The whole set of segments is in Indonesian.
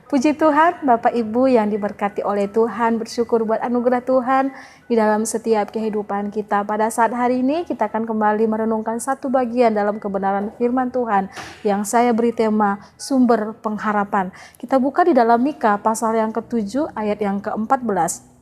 Puji Tuhan, Bapak Ibu yang diberkati oleh Tuhan, bersyukur buat anugerah Tuhan di dalam setiap kehidupan kita. Pada saat hari ini kita akan kembali merenungkan satu bagian dalam kebenaran firman Tuhan yang saya beri tema sumber pengharapan. Kita buka di dalam Mika pasal yang ke-7 ayat yang ke-14.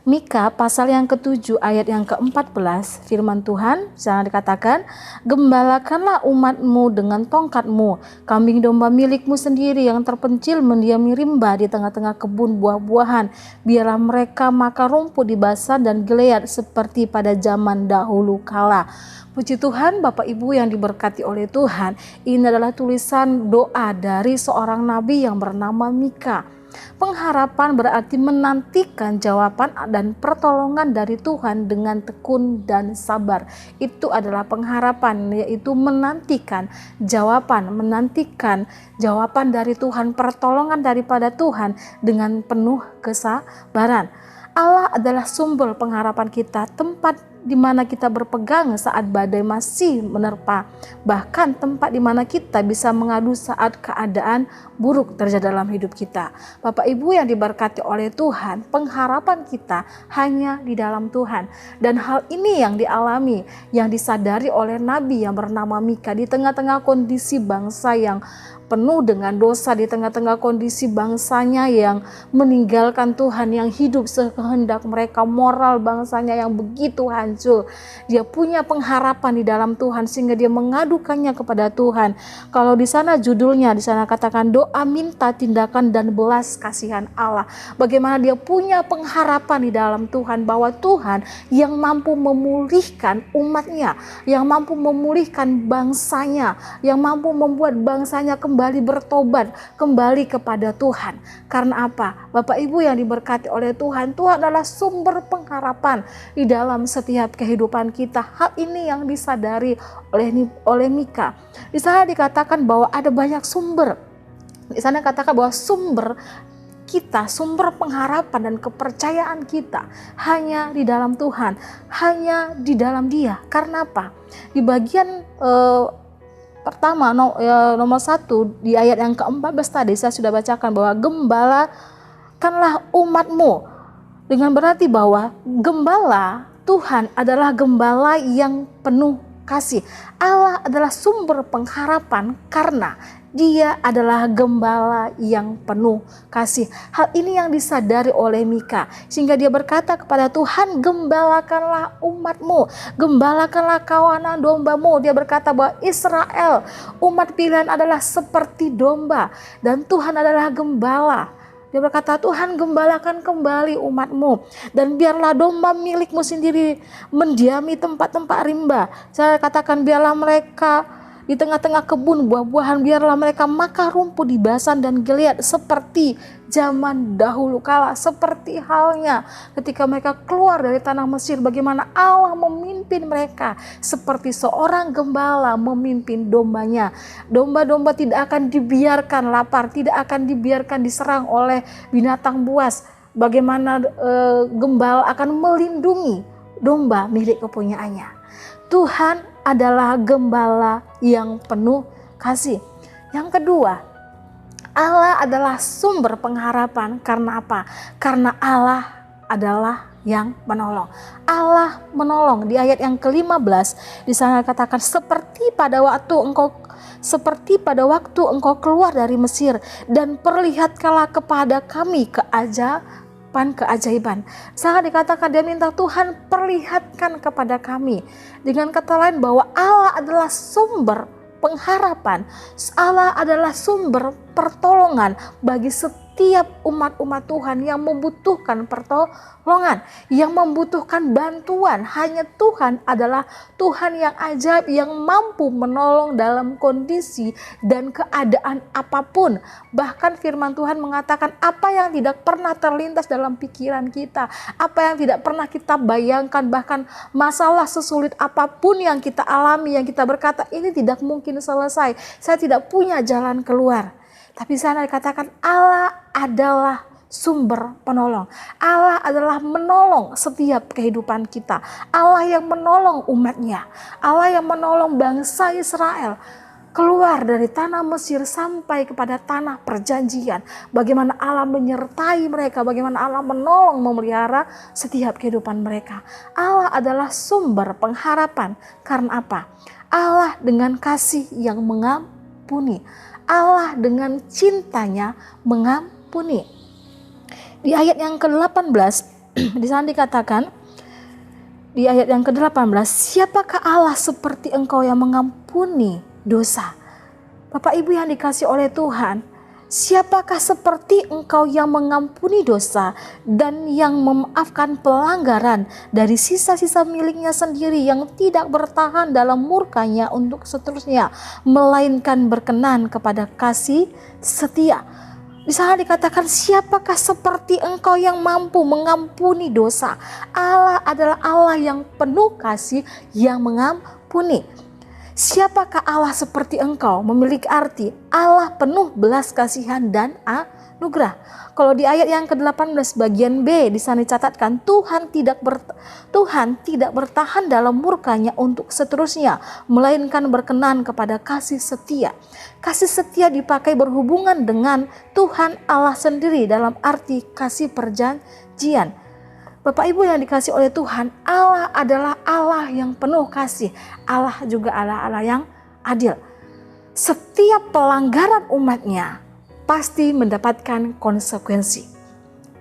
Mika pasal yang ke-7 ayat yang ke-14, firman Tuhan sana dikatakan, gembalakanlah umatmu dengan tongkatmu, kambing domba milikmu sendiri yang terpencil mendiami rimba di tengah-tengah kebun buah-buahan, biarlah mereka makan rumput di basan dan geleat seperti pada zaman dahulu kala. Puji Tuhan, Bapak Ibu yang diberkati oleh Tuhan, ini adalah tulisan doa dari seorang nabi yang bernama Mika. Pengharapan berarti menantikan jawaban dan pertolongan dari Tuhan dengan tekun dan sabar. Itu adalah pengharapan, yaitu menantikan jawaban dari Tuhan, pertolongan daripada Tuhan dengan penuh kesabaran. Allah adalah sumber pengharapan kita, tempat di mana kita berpegang saat badai masih menerpa, bahkan tempat di mana kita bisa mengadu saat keadaan buruk terjadi dalam hidup kita. Bapak Ibu yang diberkati oleh Tuhan, pengharapan kita hanya di dalam Tuhan. Dan hal ini yang dialami, yang disadari oleh Nabi yang bernama Mika di tengah-tengah kondisi bangsa yang penuh dengan dosa, di tengah-tengah kondisi bangsanya yang meninggalkan Tuhan, yang hidup sekehendak mereka, moral bangsanya yang begitu hancur. Dia punya pengharapan di dalam Tuhan sehingga dia mengadukannya kepada Tuhan. Kalau di sana judulnya, di sana katakan doa minta tindakan dan belas kasihan Allah. Bagaimana dia punya pengharapan di dalam Tuhan bahwa Tuhan yang mampu memulihkan umatnya, yang mampu memulihkan bangsanya, yang mampu membuat bangsanya kembali bertobat, kembali kepada Tuhan. Karena apa? Bapak Ibu yang diberkati oleh Tuhan, Tuhan adalah sumber pengharapan di dalam setiap kehidupan kita. Hal ini yang disadari oleh Mika. Di sana dikatakan bahwa ada banyak sumber. Di sana katakan bahwa sumber kita, sumber pengharapan dan kepercayaan kita hanya di dalam Tuhan, hanya di dalam Dia. Karena apa? Di bagian pertama nomor 1 di ayat yang ke-14 tadi saya sudah bacakan bahwa gembalakanlah umatmu, dengan berarti bahwa gembala Tuhan adalah gembala yang penuh kasih. Allah adalah sumber pengharapan karena Dia adalah gembala yang penuh kasih. Hal ini yang disadari oleh Mika, sehingga dia berkata kepada Tuhan, gembalakanlah umatmu, gembalakanlah kawanan dombamu. Dia berkata bahwa Israel, umat pilihan adalah seperti domba dan Tuhan adalah gembala. Dia berkata, Tuhan gembalakan kembali umatmu, dan biarlah domba milikmu sendiri mendiami tempat-tempat rimba. Saya katakan biarlah mereka di tengah-tengah kebun buah-buahan, biarlah mereka makan rumput di basan dan geleat seperti zaman dahulu kala. Seperti halnya ketika mereka keluar dari tanah Mesir, bagaimana Allah memimpin mereka seperti seorang gembala memimpin dombanya. Domba-domba tidak akan dibiarkan lapar, tidak akan dibiarkan diserang oleh binatang buas. Bagaimana gembala akan melindungi domba milik kepunyaannya. Tuhan adalah gembala yang penuh kasih. Yang kedua, Allah adalah sumber pengharapan. Karena apa? Karena Allah adalah yang menolong. Allah menolong. Di ayat yang ke-15 di sana katakan, seperti pada waktu engkau keluar dari Mesir, dan perlihatkanlah kepada kami keajaiban. Sangat dikatakan dia minta Tuhan perlihatkan kepada kami. Dengan kata lain bahwa Allah adalah sumber pengharapan. Allah adalah sumber pertolongan bagi setiap umat-umat Tuhan yang membutuhkan pertolongan, yang membutuhkan bantuan. Hanya Tuhan adalah Tuhan yang ajaib, yang mampu menolong dalam kondisi dan keadaan apapun. Bahkan firman Tuhan mengatakan apa yang tidak pernah terlintas dalam pikiran kita, apa yang tidak pernah kita bayangkan, bahkan masalah sesulit apapun yang kita alami, yang kita berkata ini tidak mungkin selesai, saya tidak punya jalan keluar. Tapi sana dikatakan Allah adalah sumber penolong. Allah adalah menolong setiap kehidupan kita. Allah yang menolong umatnya. Allah yang menolong bangsa Israel. keluar dari tanah Mesir sampai kepada tanah perjanjian. Bagaimana Allah menyertai mereka, bagaimana Allah menolong memelihara setiap kehidupan mereka. Allah adalah sumber pengharapan. Karena apa? Allah dengan kasih yang mengampuni. Allah dengan cintanya mengampuni. Di ayat yang ke-18 di sana dikatakan, di ayat yang ke-18, siapakah Allah seperti engkau yang mengampuni dosa? Bapak Ibu yang dikasih oleh Tuhan, siapakah seperti engkau yang mengampuni dosa dan yang memaafkan pelanggaran dari sisa-sisa miliknya sendiri, yang tidak bertahan dalam murkanya untuk seterusnya, melainkan berkenan kepada kasih setia. Di sana dikatakan, siapakah seperti engkau yang mampu mengampuni dosa? Allah adalah Allah yang penuh kasih, yang mengampuni. Siapakah Allah seperti engkau? Memiliki arti Allah penuh belas kasihan dan anugerah. Kalau di ayat yang ke-18 bagian B di sana dicatatkan, Tuhan tidak bertahan dalam murkanya untuk seterusnya, melainkan berkenan kepada kasih setia. Kasih setia dipakai berhubungan dengan Tuhan Allah sendiri dalam arti kasih perjanjian. Bapak Ibu yang dikasih oleh Tuhan, Allah adalah Allah yang penuh kasih. Allah juga Allah yang adil. Setiap pelanggaran umatnya pasti mendapatkan konsekuensi,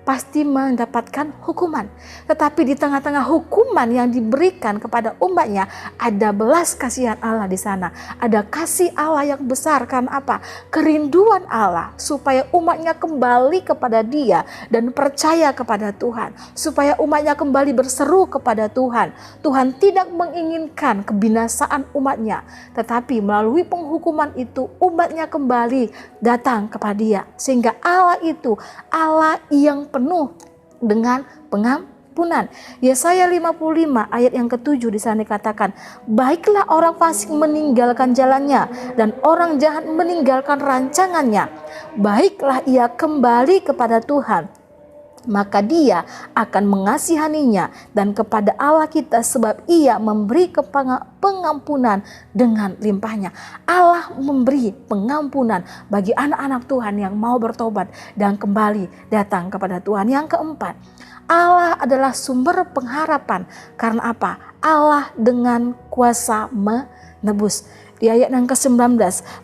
pasti mendapatkan hukuman. Tetapi di tengah-tengah hukuman yang diberikan kepada umatnya, ada belas kasihan Allah di sana. Ada kasih Allah yang besar. Karena apa? Kerinduan Allah supaya umatnya kembali kepada Dia dan percaya kepada Tuhan. Supaya umatnya kembali berseru kepada Tuhan. Tuhan tidak menginginkan kebinasaan umatnya, tetapi melalui penghukuman itu umatnya kembali datang kepada Dia. Sehingga Allah itu Allah yang penuh dengan pengampunan. Yesaya 55 ayat yang ke-7 di sana dikatakan, baiklah orang fasik meninggalkan jalannya dan orang jahat meninggalkan rancangannya. Baiklah ia kembali kepada Tuhan, maka Dia akan mengasihaninya, dan kepada Allah kita, sebab Ia memberi pengampunan dengan limpahnya. Allah memberi pengampunan bagi anak-anak Tuhan yang mau bertobat dan kembali datang kepada Tuhan. Yang keempat, Allah adalah sumber pengharapan. Karena apa? Allah dengan kuasa menebus. Di ayat yang ke-19,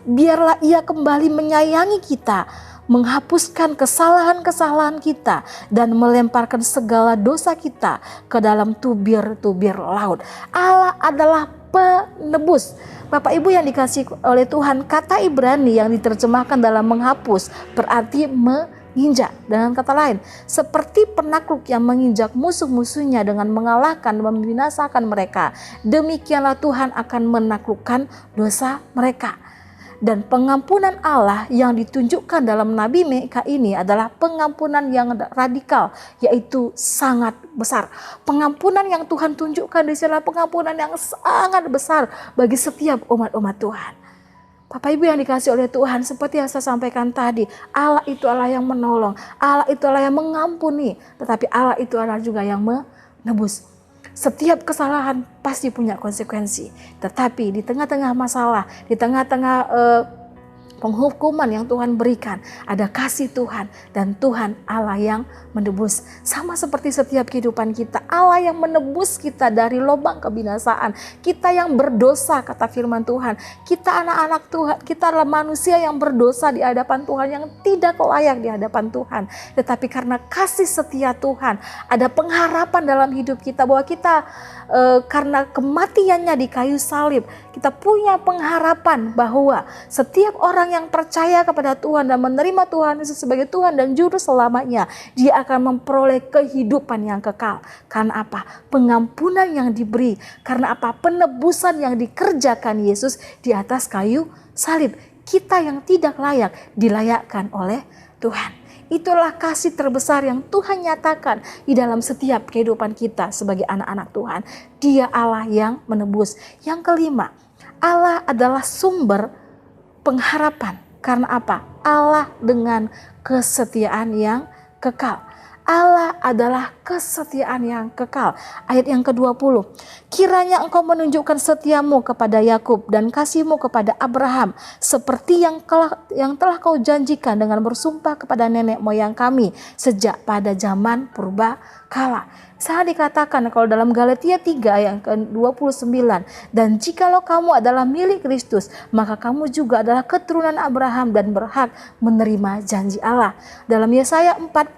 biarlah Ia kembali menyayangi kita, menghapuskan kesalahan-kesalahan kita, dan melemparkan segala dosa kita ke dalam tubir-tubir laut. Allah adalah penebus. Bapak Ibu yang dikasih oleh Tuhan, kata Ibrani yang diterjemahkan dalam menghapus berarti menginjak. Dengan kata lain, seperti penakluk yang menginjak musuh-musuhnya dengan mengalahkan dan membinasakan mereka, demikianlah Tuhan akan menaklukkan dosa mereka. Dan pengampunan Allah yang ditunjukkan dalam Nabi Mika ini adalah pengampunan yang radikal, yaitu sangat besar. Pengampunan yang Tuhan tunjukkan di sini adalah pengampunan yang sangat besar bagi setiap umat-umat Tuhan. Bapak Ibu yang dikasih oleh Tuhan, seperti yang saya sampaikan tadi, Allah itu Allah yang menolong, Allah itu Allah yang mengampuni, tetapi Allah itu Allah juga yang menebus. Setiap kesalahan pasti punya konsekuensi. Tetapi di tengah-tengah masalah, di tengah-tengah penghukuman yang Tuhan berikan, ada kasih Tuhan, dan Tuhan Allah yang menebus. Sama seperti setiap kehidupan kita, Allah yang menebus kita dari lubang kebinasaan. Kita yang berdosa, kata firman Tuhan, kita anak-anak Tuhan, kita adalah manusia yang berdosa di hadapan Tuhan, yang tidak layak di hadapan Tuhan. Tetapi karena kasih setia Tuhan, ada pengharapan dalam hidup kita, bahwa kita karena kematiannya di kayu salib, kita punya pengharapan bahwa setiap orang yang percaya kepada Tuhan dan menerima Tuhan Yesus sebagai Tuhan dan Juru Selamanya, dia akan memperoleh kehidupan yang kekal. Karena apa? Pengampunan yang diberi. Karena apa? Penebusan yang dikerjakan Yesus di atas kayu salib. Kita yang tidak layak dilayakkan oleh Tuhan. Itulah kasih terbesar yang Tuhan nyatakan di dalam setiap kehidupan kita sebagai anak-anak Tuhan. Dia Allah yang menebus. Yang kelima, Allah adalah sumber pengharapan. Karena apa? Allah dengan kesetiaan yang kekal. Allah adalah kesetiaan yang kekal. Ayat yang ke-20. Kiranya engkau menunjukkan setiamu kepada Yakub dan kasihmu kepada Abraham, seperti yang telah kau janjikan dengan bersumpah kepada nenek moyang kami sejak pada zaman purba kala. Saya dikatakan kalau dalam Galatia 3 ayat ke-29, dan jikalau kamu adalah milik Kristus, maka kamu juga adalah keturunan Abraham dan berhak menerima janji Allah. Dalam Yesaya 41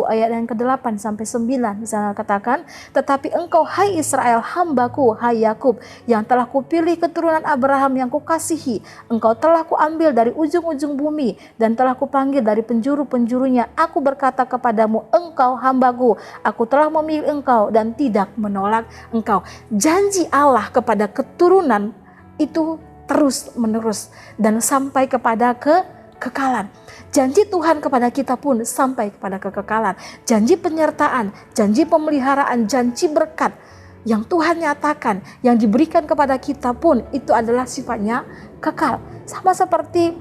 ayat yang ke-8 sampai 9 di sana katakan, tetapi engkau hai Israel hambaku, hai Yakub, yang telah kupilih keturunan Abraham yang kukasihi, engkau telah kuambil dari ujung-ujung bumi dan telah kupanggil dari penjuru-penjurunya. Aku berkata kepadamu, engkau hambaku, aku telah memilih engkau dan tidak menolak engkau. Janji Allah kepada keturunan itu terus menerus dan sampai kepada kekekalan. Janji Tuhan kepada kita pun sampai kepada kekekalan. Janji penyertaan, janji pemeliharaan, janji berkat yang Tuhan nyatakan, yang diberikan kepada kita pun itu adalah sifatnya kekal. Sama seperti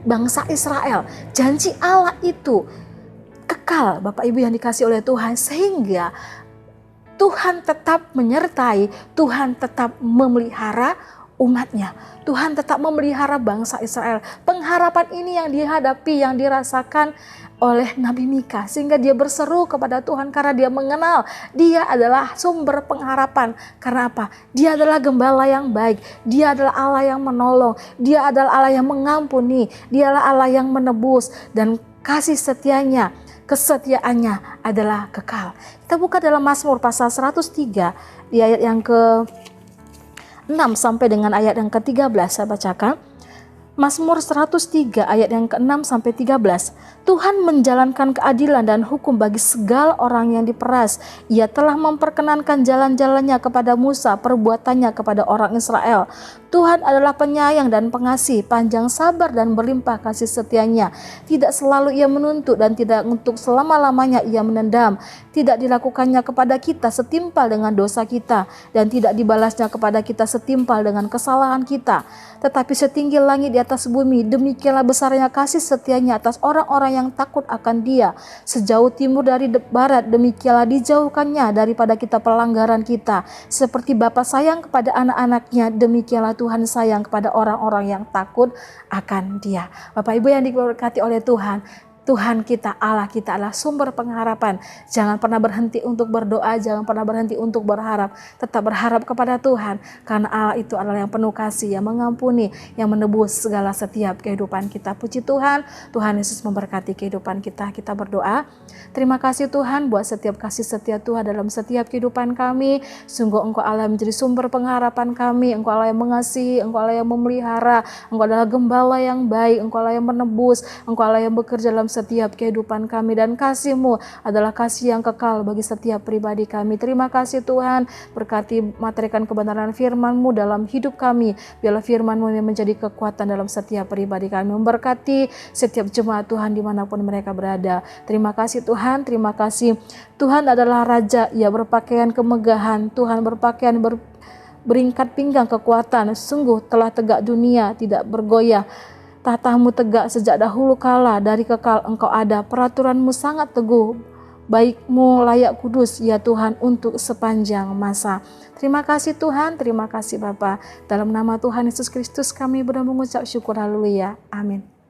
bangsa Israel, janji Allah itu kekal, Bapak Ibu yang dikasih oleh Tuhan, sehingga Tuhan tetap menyertai, Tuhan tetap memelihara umatnya, Tuhan tetap memelihara bangsa Israel. Pengharapan ini yang dihadapi, yang dirasakan oleh Nabi Mika, sehingga dia berseru kepada Tuhan karena dia mengenal dia adalah sumber pengharapan. Karena apa? Dia adalah gembala yang baik, dia adalah Allah yang menolong, dia adalah Allah yang mengampuni, dia adalah Allah yang menebus, dan kasih setianya, kesetiaannya adalah kekal. Kita buka dalam Mazmur pasal 103 di ayat yang ke-6 sampai dengan ayat yang ke-13, saya bacakan. Mazmur 103 ayat yang ke-6 sampai 13. Tuhan menjalankan keadilan dan hukum bagi segala orang yang diperas. Ia telah memperkenankan jalan-jalannya kepada Musa, perbuatannya kepada orang Israel. Tuhan adalah penyayang dan pengasih, panjang sabar dan berlimpah kasih setianya. Tidak selalu ia menuntut dan tidak untuk selama-lamanya ia menendam. Tidak dilakukannya kepada kita setimpal dengan dosa kita, dan tidak dibalasnya kepada kita setimpal dengan kesalahan kita. Tetapi setinggi langit di atas bumi, demikianlah besarnya kasih setianya atas orang-orang yang takut akan Dia. Sejauh timur dari barat, demikianlah dijauhkannya daripada kita pelanggaran kita. Seperti Bapa sayang kepada anak-anaknya, demikianlah Tuhan sayang kepada orang-orang yang takut akan Dia. Bapak Ibu yang diberkati oleh Tuhan, Tuhan kita, Allah kita adalah sumber pengharapan. Jangan pernah berhenti untuk berdoa, jangan pernah berhenti untuk berharap. Tetap berharap kepada Tuhan, karena Allah itu adalah yang penuh kasih, yang mengampuni, yang menebus segala setiap kehidupan kita. Puji Tuhan, Tuhan Yesus memberkati kehidupan kita. Kita berdoa. Terima kasih Tuhan buat setiap kasih setia Tuhan dalam setiap kehidupan kami. Sungguh Engkau Allah menjadi sumber pengharapan kami. Engkau Allah yang mengasihi, Engkau Allah yang memelihara, Engkau adalah gembala yang baik, Engkau Allah yang menebus, Engkau Allah yang bekerja dalam setiap kehidupan kami, dan kasih-Mu adalah kasih yang kekal bagi setiap pribadi kami. Terima kasih Tuhan, berkati materikan kebenaran firman-Mu dalam hidup kami. Biarlah firman-Mu yang menjadi kekuatan dalam setiap pribadi kami, memberkati setiap jemaat Tuhan dimanapun mereka berada. Terima kasih Tuhan, terima kasih. Tuhan adalah Raja, Ia berpakaian kemegahan, Tuhan berpakaian beringkat pinggang kekuatan. Sungguh telah tegak dunia, tidak bergoyah. Tahta-Mu tegak sejak dahulu kala, dari kekal Engkau ada. Peraturan-Mu sangat teguh, baik-Mu layak kudus, ya Tuhan, untuk sepanjang masa. Terima kasih Tuhan, terima kasih Bapa. Dalam nama Tuhan Yesus Kristus kami berdoa mengucap syukur, haleluya, amin.